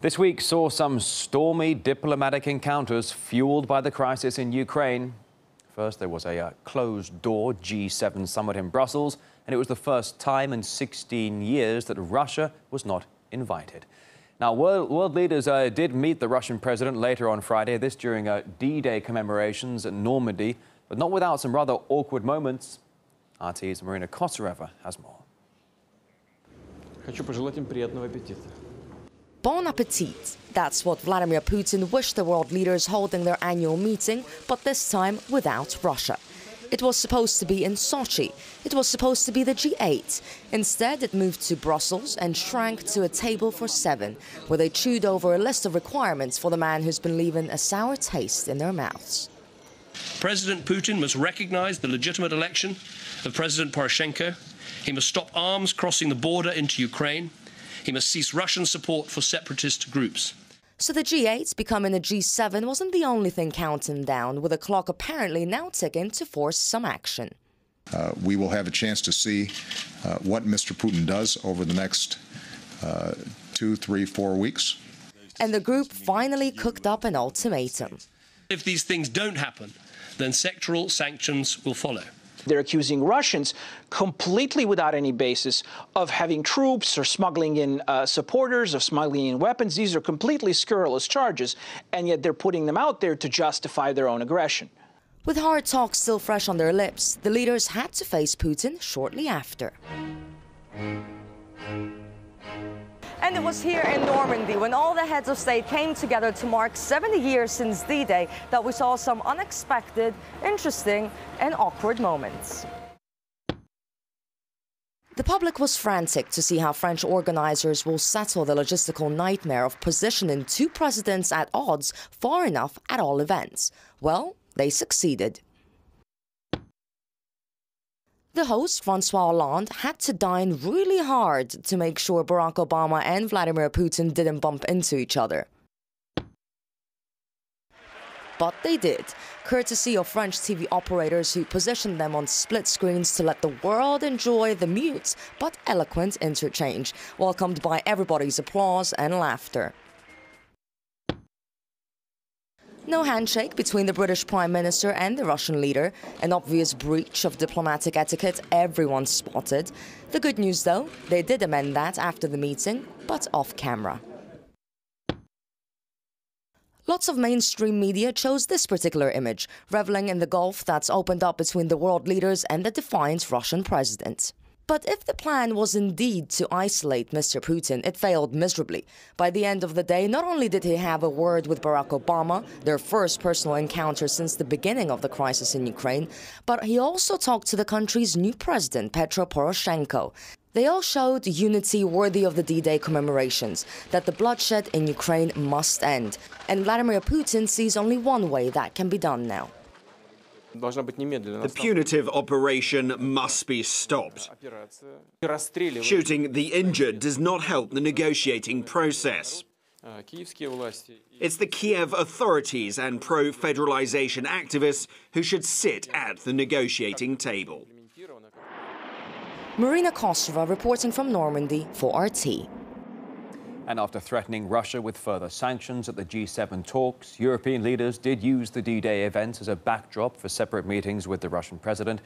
This week saw some stormy diplomatic encounters fueled by the crisis in Ukraine. First, there was a closed-door G7 summit in Brussels, and it was the first time in 16 years that Russia was not invited. Now, world leaders did meet the Russian president later on Friday, this during D-Day commemorations at Normandy, but not without some rather awkward moments. RT's Marina Kosareva has more. Хочу пожелать им приятного аппетита. Bon appetit. That's what Vladimir Putin wished the world leaders holding their annual meeting, but this time without Russia. It was supposed to be in Sochi. It was supposed to be the G8. Instead, it moved to Brussels and shrank to a table for 7, where they chewed over a list of requirements for the man who's been leaving a sour taste in their mouths. President Putin must recognize the legitimate election of President Poroshenko. He must stop arms crossing the border into Ukraine. He must cease Russian support for separatist groups. So the G8 becoming a G7 wasn't the only thing counting down, with the clock apparently now ticking to force some action. We will have a chance to see what Mr. Putin does over the next 2, 3, 4 weeks. And the group finally cooked up an ultimatum. If these things don't happen, then sectoral sanctions will follow. They're accusing Russians, completely without any basis, of having troops or smuggling in supporters, of smuggling in weapons. These are completely scurrilous charges, and yet they're putting them out there to justify their own aggression. With hard talk still fresh on their lips, the leaders had to face Putin shortly after. And it was here in Normandy, when all the heads of state came together to mark 70 years since D-Day, that we saw some unexpected, interesting and awkward moments. The public was frantic to see how French organizers will settle the logistical nightmare of positioning two presidents at odds far enough at all events. Well, they succeeded. The host, François Hollande, had to dine really hard to make sure Barack Obama and Vladimir Putin didn't bump into each other. But they did, courtesy of French TV operators who positioned them on split screens to let the world enjoy the mute but eloquent interchange, welcomed by everybody's applause and laughter. No handshake between the British Prime Minister and the Russian leader, an obvious breach of diplomatic etiquette everyone spotted. The good news, though, they did amend that after the meeting, but off camera. Lots of mainstream media chose this particular image, reveling in the gulf that's opened up between the world leaders and the defiant Russian president. But if the plan was indeed to isolate Mr. Putin, it failed miserably. By the end of the day, not only did he have a word with Barack Obama, their first personal encounter since the beginning of the crisis in Ukraine, but he also talked to the country's new president, Petro Poroshenko. They all showed unity worthy of the D-Day commemorations, that the bloodshed in Ukraine must end. And Vladimir Putin sees only one way that can be done now. The punitive operation must be stopped. Shooting the injured does not help the negotiating process. It's the Kiev authorities and pro-federalization activists who should sit at the negotiating table. Marina Kosareva reporting from Normandy for RT. And after threatening Russia with further sanctions at the G7 talks, European leaders did use the D-Day event as a backdrop for separate meetings with the Russian president.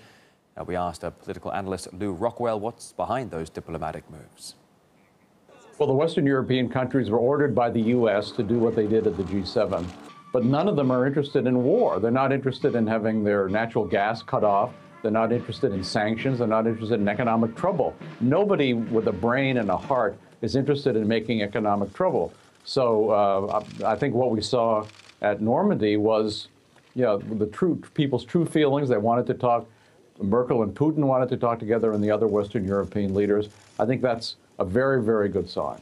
Now, we asked political analyst Lou Rockwell what's behind those diplomatic moves. Well, the Western European countries were ordered by the U.S. to do what they did at the G7, but none of them are interested in war. They're not interested in having their natural gas cut off. They're not interested in sanctions. They're not interested in economic trouble. Nobody with a brain and a heart is interested in making economic trouble. So I think what we saw at Normandy was, the people's true feelings. They wanted to talk. Merkel and Putin wanted to talk together, and the other Western European leaders. I think that's a very, very good sign.